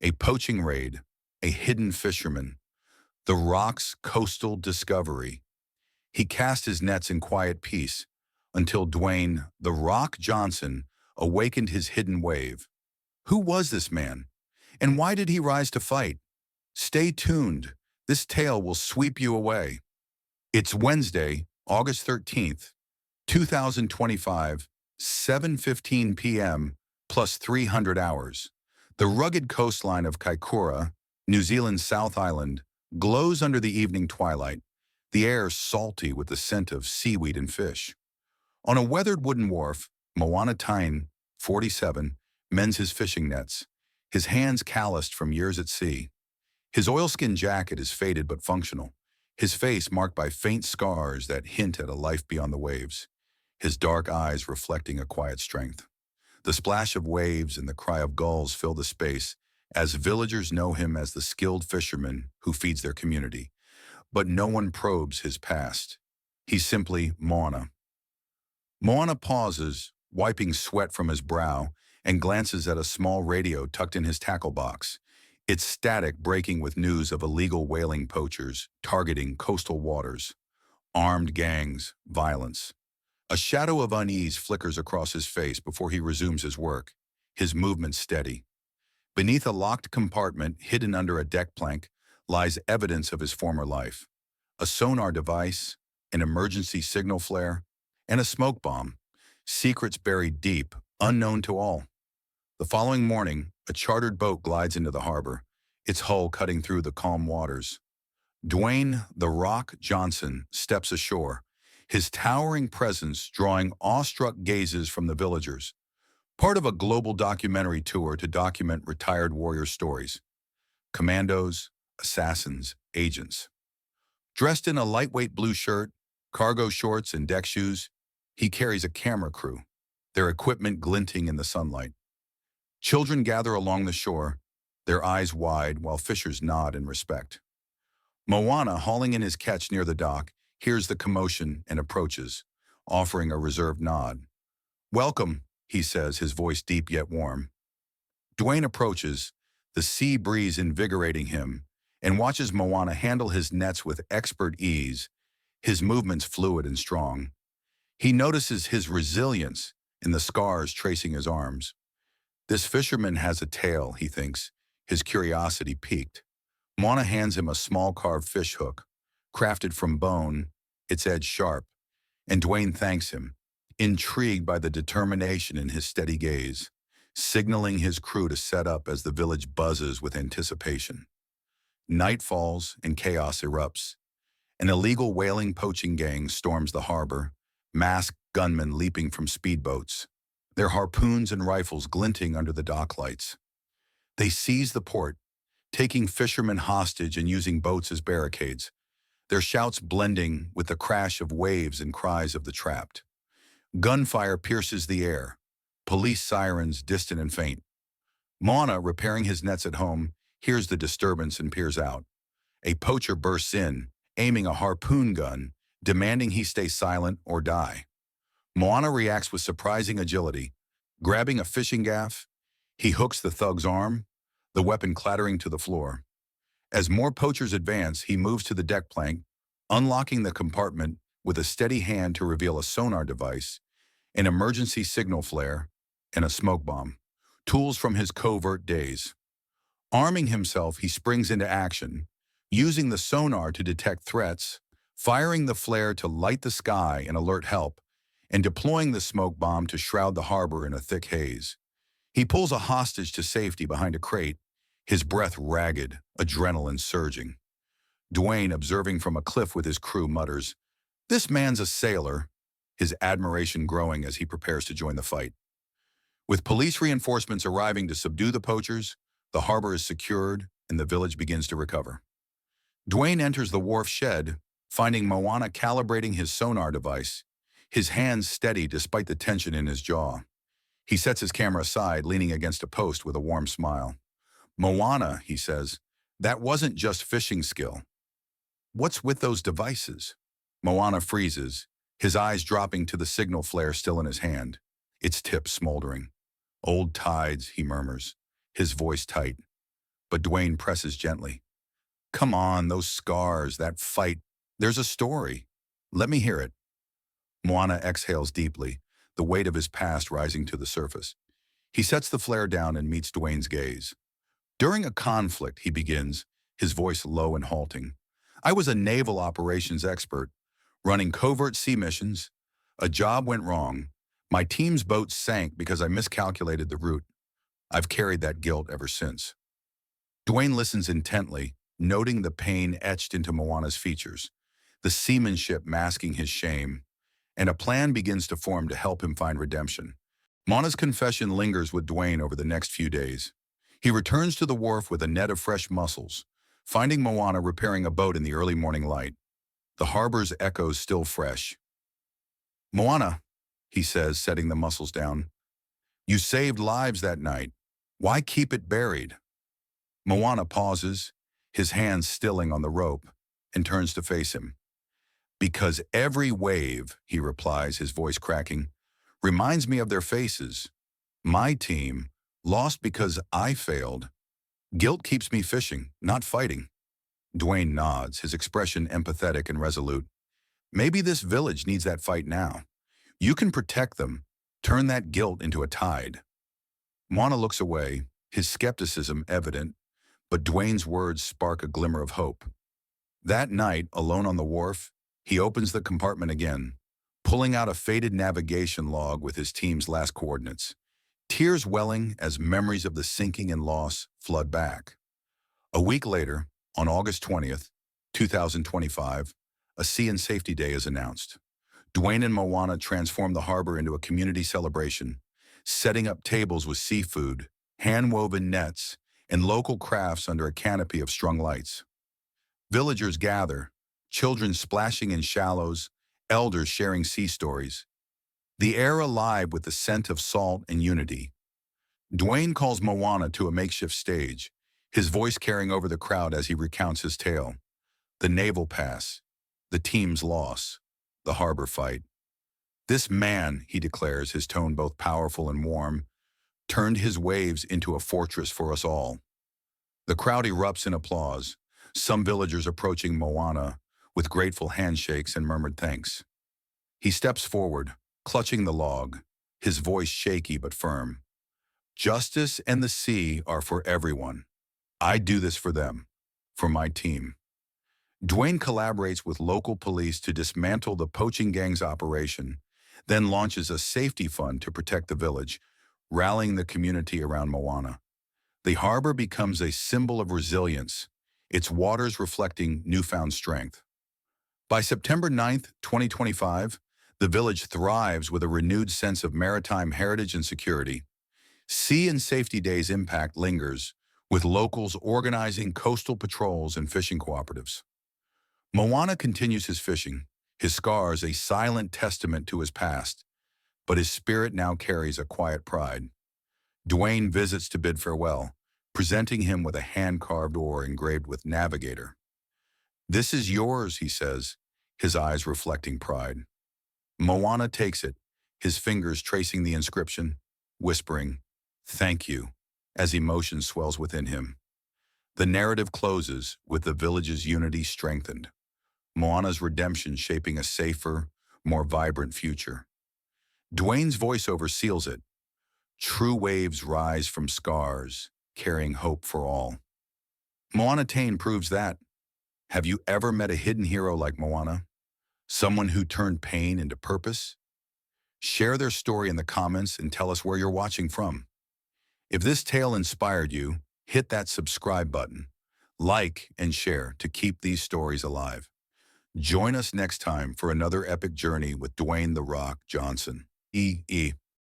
A poaching raid, a hidden fisherman, the rock's coastal discovery. He cast his nets in quiet peace until Dwayne "The Rock" Johnson awakened his hidden wave. Who was this man? And why did he rise to fight? Stay tuned. This tale will sweep you away. It's Wednesday, August 13th, 2025, 7:15 p.m. plus 300 hours. The rugged coastline of Kaikoura, New Zealand's South Island, glows under the evening twilight, the air salty with the scent of seaweed and fish. On a weathered wooden wharf, Moana Tyne, 47, mends his fishing nets, his hands calloused from years at sea. His oilskin jacket is faded but functional, his face marked by faint scars that hint at a life beyond the waves, his dark eyes reflecting a quiet strength. The splash of waves and the cry of gulls fill the space, as villagers know him as the skilled fisherman who feeds their community. But no one probes his past. He's simply Moana. Moana pauses, wiping sweat from his brow, and glances at a small radio tucked in his tackle box. Its static breaking with news of illegal whaling poachers targeting coastal waters. Armed gangs, violence. A shadow of unease flickers across his face before he resumes his work, his movements steady. Beneath a locked compartment hidden under a deck plank lies evidence of his former life. A sonar device, an emergency signal flare, and a smoke bomb. Secrets buried deep, unknown to all. The following morning, a chartered boat glides into the harbor, its hull cutting through the calm waters. Dwayne "The Rock" Johnson steps ashore, his towering presence drawing awestruck gazes from the villagers. Part of a global documentary tour to document retired warrior stories. Commandos, assassins, agents. Dressed in a lightweight blue shirt, cargo shorts, and deck shoes, he carries a camera crew, their equipment glinting in the sunlight. Children gather along the shore, their eyes wide while fishers nod in respect. Moana, hauling in his catch near the dock, hears the commotion and approaches, offering a reserved nod. "Welcome," he says, his voice deep yet warm. Dwayne approaches, the sea breeze invigorating him, and watches Moana handle his nets with expert ease, his movements fluid and strong. He notices his resilience in the scars tracing his arms. This fisherman has a tale, he thinks, his curiosity piqued. Moana hands him a small carved fish hook, crafted from bone, its edge sharp, and Dwayne thanks him, intrigued by the determination in his steady gaze, signaling his crew to set up as the village buzzes with anticipation. Night falls and chaos erupts. An illegal whaling poaching gang storms the harbor, masked gunmen leaping from speedboats, their harpoons and rifles glinting under the dock lights. They seize the port, taking fishermen hostage and using boats as barricades, their shouts blending with the crash of waves and cries of the trapped. Gunfire pierces the air, police sirens distant and faint. Moana, repairing his nets at home, hears the disturbance and peers out. A poacher bursts in, aiming a harpoon gun, demanding he stay silent or die. Moana reacts with surprising agility. Grabbing a fishing gaff, he hooks the thug's arm, the weapon clattering to the floor. As more poachers advance, he moves to the deck plank, unlocking the compartment with a steady hand to reveal a sonar device, an emergency signal flare, and a smoke bomb, tools from his covert days. Arming himself, he springs into action, using the sonar to detect threats, firing the flare to light the sky and alert help, and deploying the smoke bomb to shroud the harbor in a thick haze. He pulls a hostage to safety behind a crate, his breath ragged, adrenaline surging. Dwayne, observing from a cliff with his crew, mutters, "This man's a sailor," his admiration growing as he prepares to join the fight. With police reinforcements arriving to subdue the poachers, the harbor is secured and the village begins to recover. Dwayne enters the wharf shed, finding Moana calibrating his sonar device, his hands steady despite the tension in his jaw. He sets his camera aside, leaning against a post with a warm smile. "Moana," he says, "that wasn't just fishing skill. What's with those devices?" Moana freezes, his eyes dropping to the signal flare still in his hand, its tip smoldering. "Old tides," he murmurs, his voice tight. but Dwayne presses gently. Come on, those scars, that fight. There's a story. Let me hear it. Moana exhales deeply, the weight of his past rising to the surface. He sets the flare down and meets Dwayne's gaze. During a conflict, he begins, his voice low and halting. I was a naval operations expert, running covert sea missions. A job went wrong. My team's boat sank because I miscalculated the route. I've carried that guilt ever since. Dwayne listens intently, noting the pain etched into Moana's features, the seamanship masking his shame, and a plan begins to form to help him find redemption. Moana's confession lingers with Dwayne over the next few days. He returns to the wharf with a net of fresh mussels, finding Moana repairing a boat in the early morning light. The harbor's echoes still fresh. Moana, he says, setting the mussels down, you saved lives that night. Why keep it buried? Moana pauses, his hands stilling on the rope, and turns to face him. Because every wave, he replies, his voice cracking, reminds me of their faces. My team lost because I failed. Guilt keeps me fishing, not fighting. Dwayne nods, his expression empathetic and resolute. Maybe this village needs that fight now. You can protect them, turn that guilt into a tide. Moana looks away, his skepticism evident, but Dwayne's words spark a glimmer of hope. That night, alone on the wharf, he opens the compartment again, pulling out a faded navigation log with his team's last coordinates, tears welling as memories of the sinking and loss flood back. A week later, on August 20th, 2025, a Sea and Safety Day is announced. Dwayne and Moana transform the harbor into a community celebration, setting up tables with seafood, hand-woven nets, and local crafts under a canopy of strung lights. Villagers gather, children splashing in shallows, elders sharing sea stories. The air alive with the scent of salt and unity. Dwayne calls Moana to a makeshift stage, his voice carrying over the crowd as he recounts his tale. The naval pass, the team's loss, the harbor fight. This man, he declares, his tone both powerful and warm, turned his waves into a fortress for us all. The crowd erupts in applause, some villagers approaching Moana with grateful handshakes and murmured thanks. He steps forward, clutching the log, his voice shaky but firm. Justice and the sea are for everyone. I do this for them, for my team. Dwayne collaborates with local police to dismantle the poaching gang's operation, then launches a safety fund to protect the village, rallying the community around Moana. The harbor becomes a symbol of resilience, its waters reflecting newfound strength. By September 9th, 2025, the village thrives with a renewed sense of maritime heritage and security. Sea and Safety Day's impact lingers, with locals organizing coastal patrols and fishing cooperatives. Moana continues his fishing, his scars a silent testament to his past, but his spirit now carries a quiet pride. Dwayne visits to bid farewell, presenting him with a hand-carved oar engraved with Navigator. This is yours, he says, his eyes reflecting pride. Moana takes it, his fingers tracing the inscription, whispering, "Thank you," as emotion swells within him. The narrative closes with the village's unity strengthened, Moana's redemption shaping a safer, more vibrant future. Dwayne's voiceover seals it. True waves rise from scars, carrying hope for all. Moana Tane proves that. Have you ever met a hidden hero like Moana? Someone who turned pain into purpose? Share their story in the comments and tell us where you're watching from. If this tale inspired you, hit that subscribe button, like and share to keep these stories alive. Join us next time for another epic journey with Dwayne "The Rock" Johnson. E.E.